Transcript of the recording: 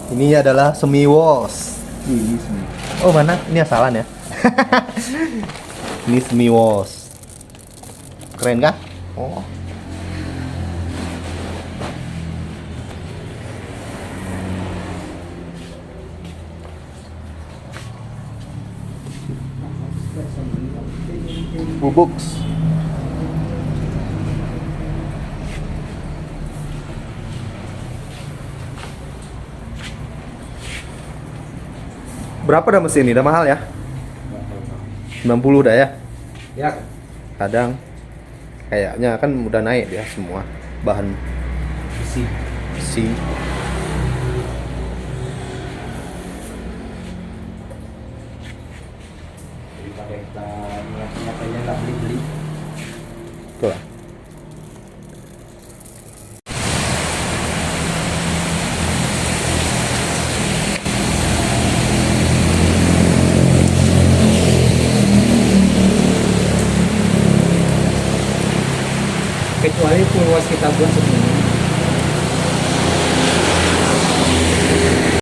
Ini adalah semi wash. Ini sih. Oh mana? Ini asalan ya. Ini semi wash. Keren kan? Oh. Bubuk. Berapa dah mesin ini? Udah mahal ya? 90 dah ya? Ya. Kadang kayaknya kan udah naik ya semua bahan Isi. besi. Daripada kita nyatanya nggak beli-beli. Betul lah. Kecuali full wash kita buat sebenarnya